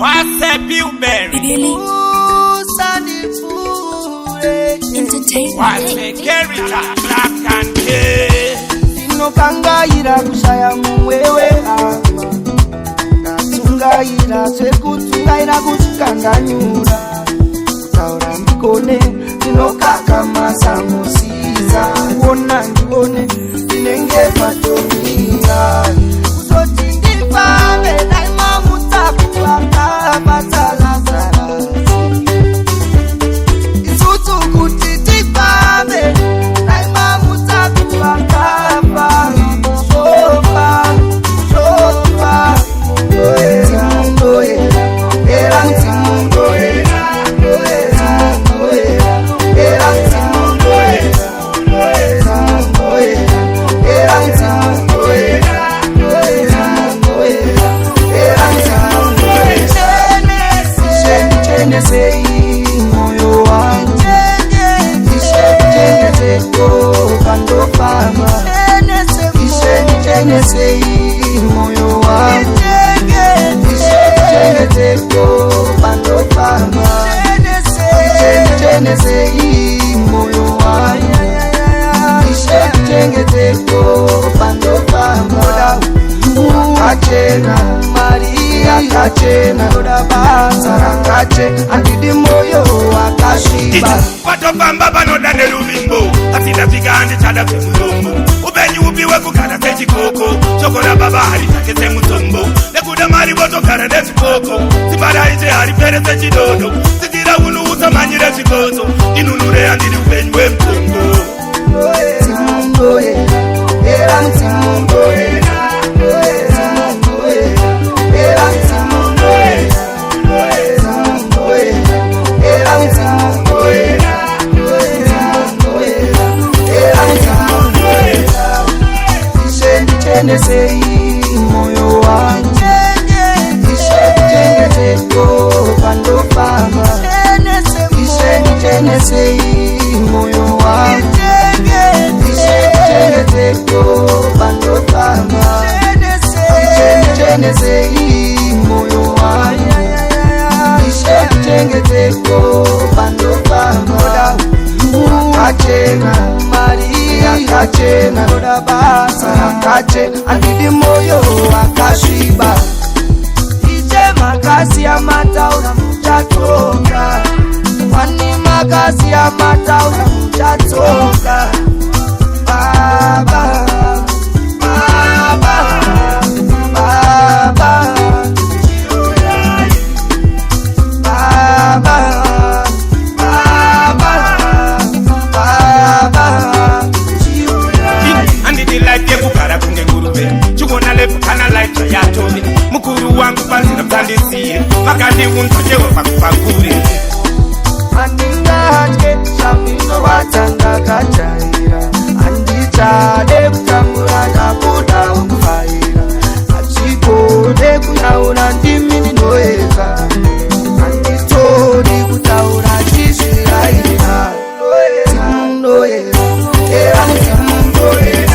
What's Billberry? Entertainment. What's Gerita? Black and gay. Sinokangaira kushaya muwewe ama Katsungaira sekutsungaira kuchikanganyura Taura ndikone ndinokakamasa musiza Kuona ndikone ndinenge patomira Kuzoti ndifame daima mutakuwaka patalazara Isutu kuti tifame daima mutakuwaka moyo wangu moyo wangu Kachena Maria kachena Oda basa kache Andidi moyo wakashiba Watopamba banoda nerubimbo Atinda vigandi chada fe mulombo Ubenyu ubiwe kukana teji koko Chokora baba hari takete mutombo Nekuda mari woto kara desi koko Sibara ije hari pere teji dodo Sikira unu utamanyire chikoto Inunure andidi ubenywe mtongo moyo wangu pandopama moyo wangu pandopama moyo wangu pandopama Kachena Maria kachena Oda basa kache Andidi moyo wakashiba Ije makasi ya mataura mchatoka Wani makasi ya mataura mchatoka Baba Baba Baba Baba Kana light ya tobe mukuru wangu panzira mtandisiye makandi untojewe pakupakure Andinga hake shamino watanga kachaira Andichade kutambura kaputa ukufaira Achikode kunaura ndimini noeka Anditori kutaura chishiraira Noeka Era noeka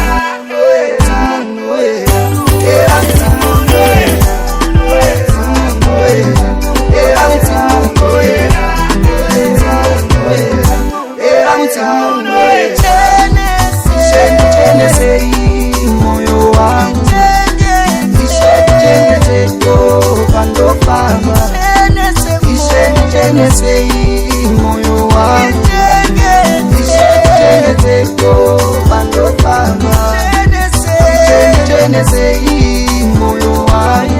moyo wangu pandopama moyo wangu pandopama moyo wangu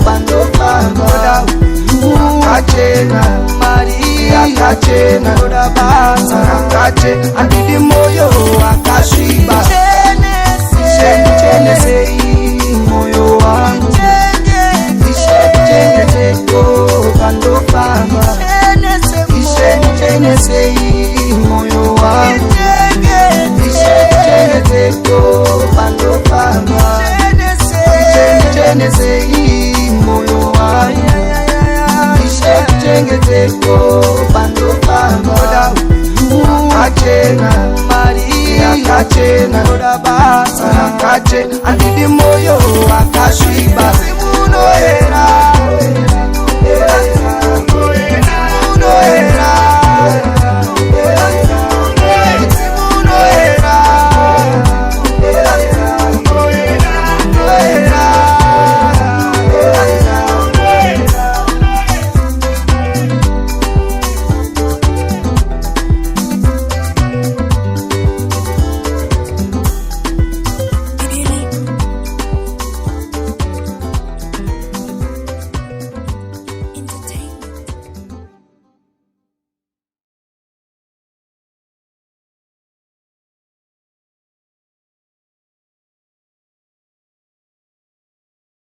pandopama Kachena Maria kachena Oda basa kache Andidi moyo wakashiba moyo wangu pandopama moyo wangu pandopama moyo wangu pandopama Kachena Maria kachena Oda basa kache Andidi moyo wakashiba